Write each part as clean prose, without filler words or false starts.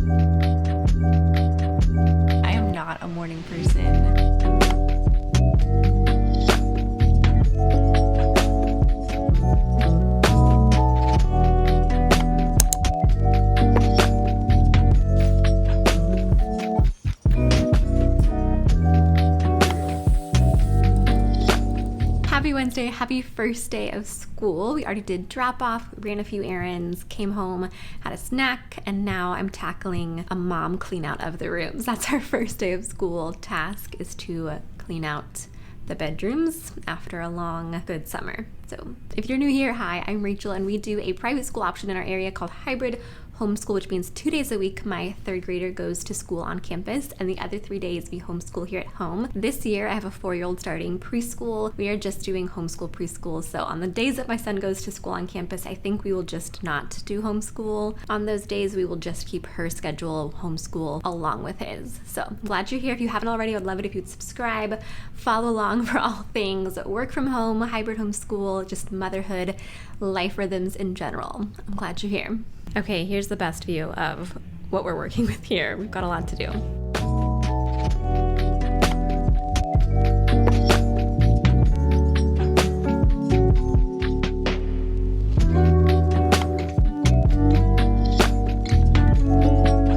I am not a morning person. Happy Wednesday, happy first day of school. We already did drop off, ran a few errands, came home, had a snack, and now I'm tackling a mom clean out of the rooms. That's our first day of school task, is to clean out the bedrooms after a long, good summer. So if you're new here, hi, I'm Rachel, and we do a private school option in our area called hybrid homeschool, which means 2 days a week my third grader goes to school on campus, and the other 3 days we homeschool here at home. This year I have a 4-year-old starting preschool. We are just doing homeschool preschool, so on the days that my son goes to school on campus, I think we will just not do homeschool. On those days we will just keep her schedule homeschool along with his. So I'm glad you're here. If you haven't already, I would love it if you'd subscribe, follow along for all things work from home, hybrid homeschool, just motherhood, life rhythms in general. I'm glad you're here. Okay, here's the best view of what we're working with here. We've got a lot to do.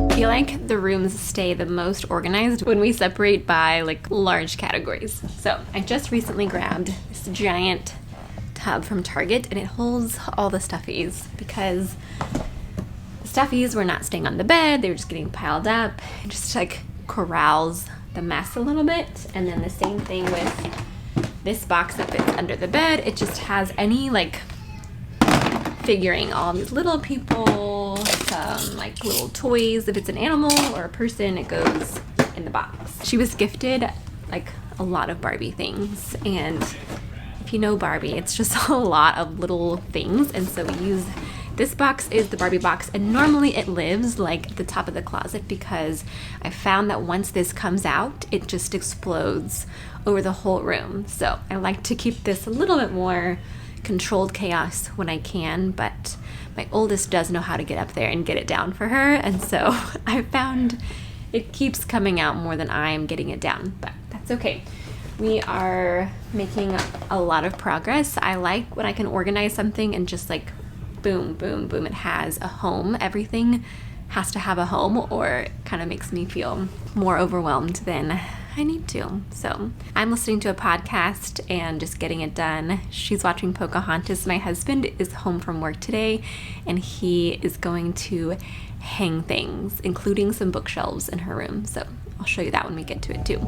I feel like the rooms stay the most organized when we separate by like large categories. So I just recently grabbed this giant tub from Target, and it holds all the stuffies because stuffies were not staying on the bed. They were just getting piled up. It just like corrals the mess a little bit. And then the same thing with this box that fits under the bed. It just has any like figuring all these little people, some like little toys. If it's an animal or a person, it goes in the box. She was gifted like a lot of Barbie things, and if you know Barbie, it's just a lot of little things. And so we use this box is the Barbie box, and normally it lives like at the top of the closet because I found that once this comes out, it just explodes over the whole room. So I like to keep this a little bit more controlled chaos when I can, but my oldest does know how to get up there and get it down for her, and so I found it keeps coming out more than I'm getting it down, but that's okay. We are making a lot of progress. I like when I can organize something and just like boom, boom, boom, it has a home. Everything has to have a home, or it kind of makes me feel more overwhelmed than I need to. So I'm listening to a podcast and just getting it done. She's watching Pocahontas. My husband is home from work today, and he is going to hang things, including some bookshelves in her room. So I'll show you that when we get to it too.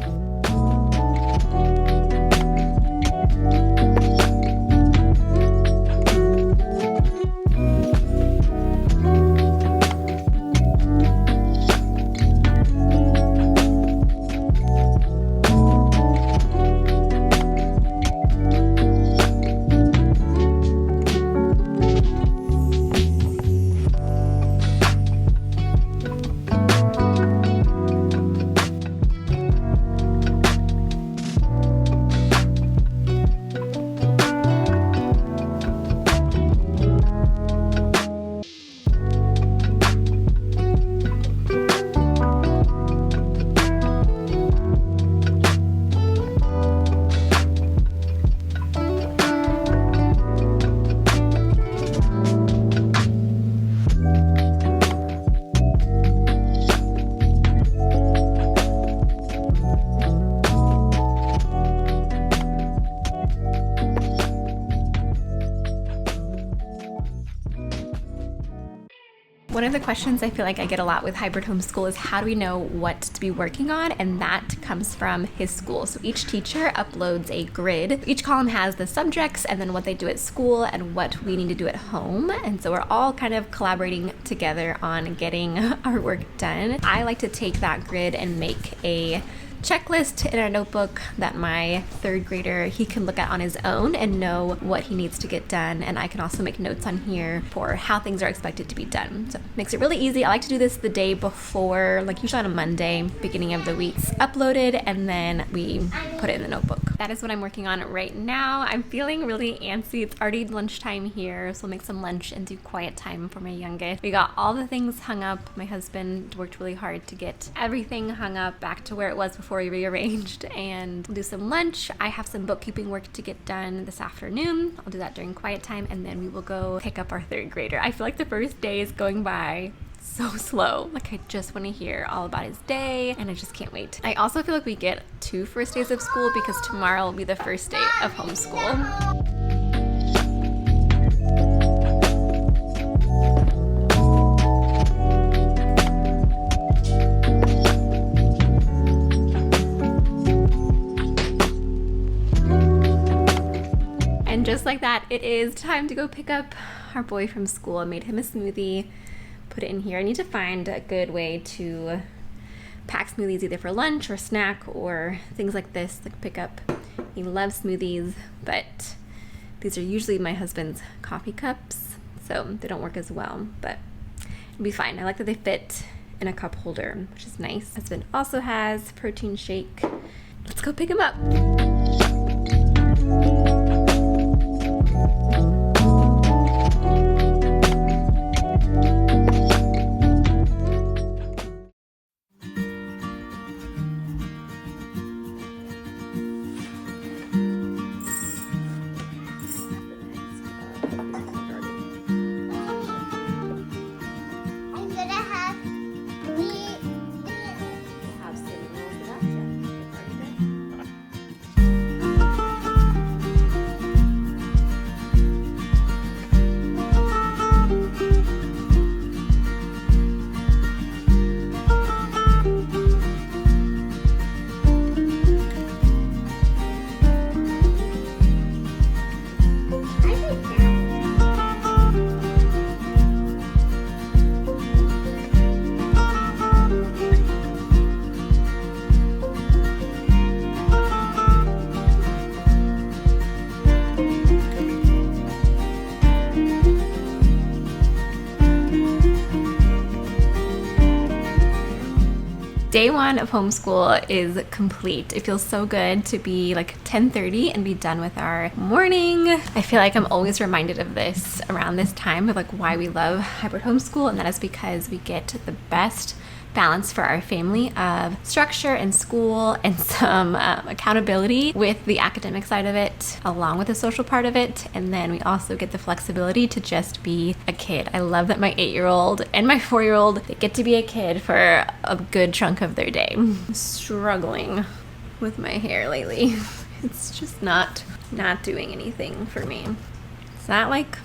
One of the questions I feel like I get a lot with hybrid homeschool is how do we know what to be working on? And that comes from his school. So each teacher uploads a grid. Each column has the subjects and then what they do at school and what we need to do at home. And so we're all kind of collaborating together on getting our work done. I like to take that grid and make a checklist in a notebook that my third grader, he can look at on his own and know what he needs to get done. And I can also make notes on here for how things are expected to be done. So it makes it really easy. I like to do this the day before, like usually on a Monday, beginning of the week's uploaded, and then we put it in the notebook. that is what I'm working on right now. I'm feeling really antsy. It's already lunchtime here, so we'll make some lunch and do quiet time for my youngest. We got all the things hung up. My husband worked really hard to get everything hung up back to where it was before we rearranged, and we'll do some lunch. I have some bookkeeping work to get done this afternoon. I'll do that during quiet time, and then we will go pick up our third grader. I feel like the first day is going by so slow. Like, I just want to hear all about his day, and I just can't wait. I also feel like we get 2 first days of school because tomorrow will be the first day of homeschool. And just like that, it is time to go pick up our boy from school. I made him a smoothie, put it in here. I need to find a good way to pack smoothies either for lunch or snack or things like this, like pick up. He loves smoothies, but these are usually my husband's coffee cups, so they don't work as well, but it'll be fine. I like that they fit in a cup holder, which is nice. Husband also has protein shake. Let's go pick him up. Day 1 of homeschool is complete. It feels so good to be like 10:30 and be done with our morning. I feel like I'm always reminded of this around this time of like why we love hybrid homeschool, and that is because we get the best balance for our family of structure and school and some accountability with the academic side of it along with the social part of it, and then we also get the flexibility to just be a kid. I love that my 8-year-old and my 4-year-old, they get to be a kid for a good chunk of their day. I'm struggling with my hair lately. It's just not doing anything for me. Is that like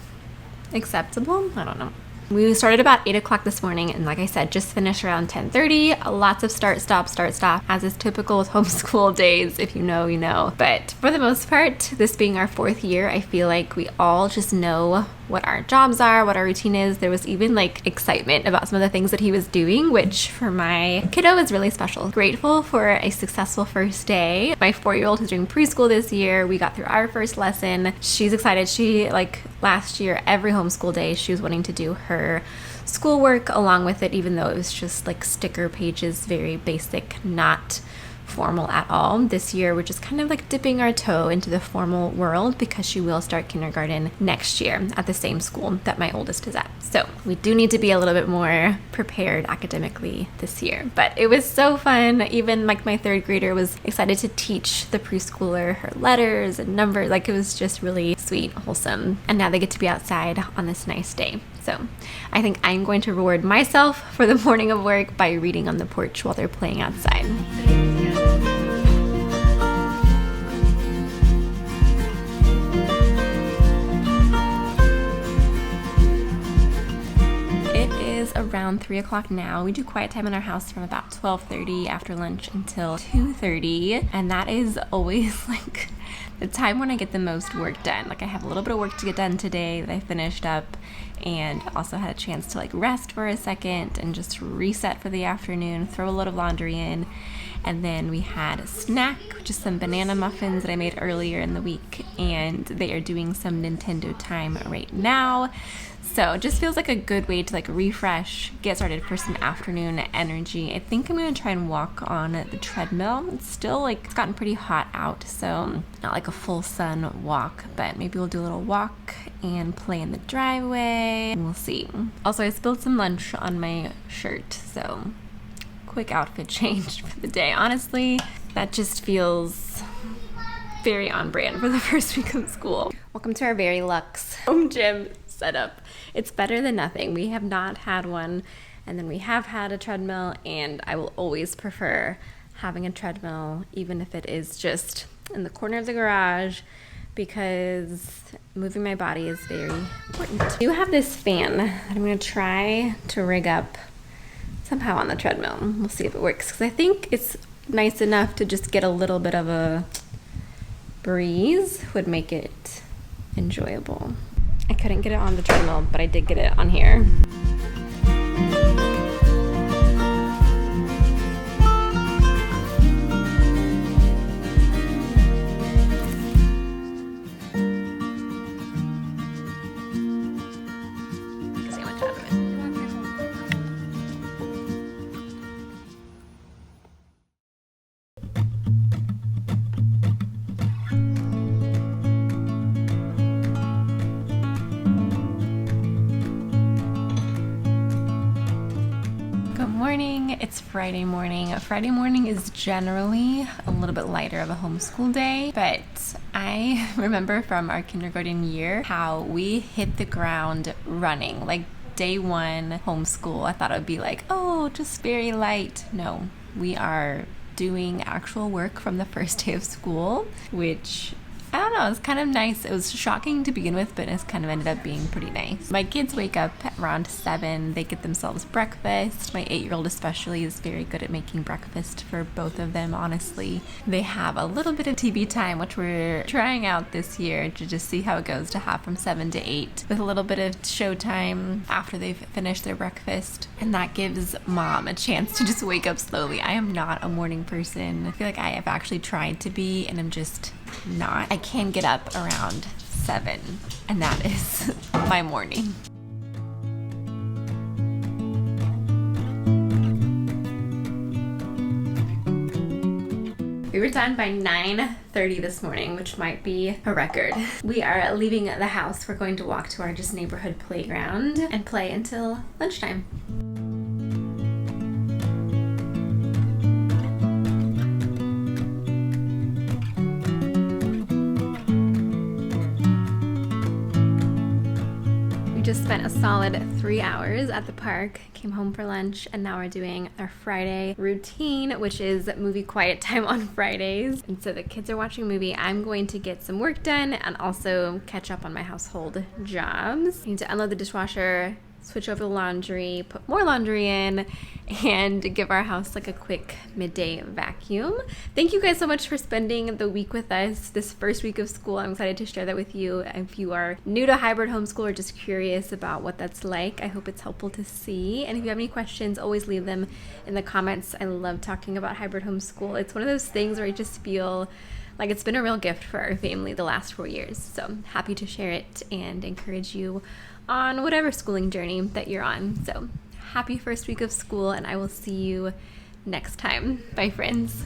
acceptable? I don't know. We started about 8 o'clock this morning, and like I said, just finished around 10:30. Lots of start, stop, as is typical with homeschool days. If you know, you know. But for the most part, this being our 4th year, I feel like we all just know what our jobs are, what our routine is. There was even like excitement about some of the things that he was doing, which for my kiddo is really special. Grateful for a successful first day. My 4-year-old who's doing preschool this year, we got through our first lesson. She's excited. She, like last year, every homeschool day, she was wanting to do her schoolwork along with it, even though it was just like sticker pages, very basic, not formal at all. This year we're just kind of like dipping our toe into the formal world because she will start kindergarten next year at the same school that my oldest is at. So we do need to be a little bit more prepared academically this year. But it was so fun. Even like my 3rd grader was excited to teach the preschooler her letters and numbers. Like, it was just really sweet, wholesome. And now they get to be outside on this nice day. So I think I'm going to reward myself for the morning of work by reading on the porch while they're playing outside. Around 3 o'clock now. We do quiet time in our house from about 12:30 after lunch until 2:30, and that is always like the time when I get the most work done. Like, I have a little bit of work to get done today that I finished up, and also had a chance to like rest for a second and just reset for the afternoon, throw a load of laundry in. And then we had a snack, just some banana muffins that I made earlier in the week, and they are doing some Nintendo time right now. So it just feels like a good way to like refresh, get started for some afternoon energy. I think I'm gonna try and walk on the treadmill. It's still like, it's gotten pretty hot out, so not like a full sun walk, but maybe we'll do a little walk and play in the driveway. We'll see. Also, I spilled some lunch on my shirt, so quick outfit change for the day. Honestly, that just feels very on brand for the first week of school. Welcome to our very luxe home gym setup. It's better than nothing. We have not had one, and then we have had a treadmill, and I will always prefer having a treadmill, even if it is just in the corner of the garage, because moving my body is very important. I do have this fan that I'm gonna try to rig up somehow on the treadmill. We'll see if it works, because I think it's nice enough to just get a little bit of a breeze would make it enjoyable. I couldn't get it on the treadmill, but I did get it on here. It's Friday morning. Friday morning is generally a little bit lighter of a homeschool day, but I remember from our kindergarten year how we hit the ground running. Like day one homeschool, I thought it would be like, oh, just very light. No, we are doing actual work from the first day of school, which I don't know, it's kind of nice. It was shocking to begin with, but it's kind of ended up being pretty nice. My kids wake up around 7. They get themselves breakfast. My 8-year-old especially is very good at making breakfast for both of them, honestly. They have a little bit of TV time, which we're trying out this year to just see how it goes to have from 7 to 8, with a little bit of show time after they've finished their breakfast. And that gives mom a chance to just wake up slowly. I am not a morning person. I feel like I have actually tried to be, and I'm just not. I can get up around 7, and that is my morning. We were done by 9:30 this morning, which might be a record. We are leaving the house. We're going to walk to our just neighborhood playground and play until lunchtime. Just spent a solid 3 hours at the park, came home for lunch, and now we're doing our Friday routine, which is movie quiet time on Fridays. And so the kids are watching a movie. I'm going to get some work done and also catch up on my household jobs. I need to unload the dishwasher, switch over the laundry, put more laundry in, and give our house like a quick midday vacuum. Thank you guys so much for spending the week with us this first week of school. I'm excited to share that with you. If you are new to hybrid homeschool or just curious about what that's like, I hope it's helpful to see. And if you have any questions, always leave them in the comments. I love talking about hybrid homeschool. It's one of those things where I just feel like it's been a real gift for our family the last 4 years. So happy to share it and encourage you on whatever schooling journey that you're on. So happy first week of school, and I will see you next time. Bye, friends.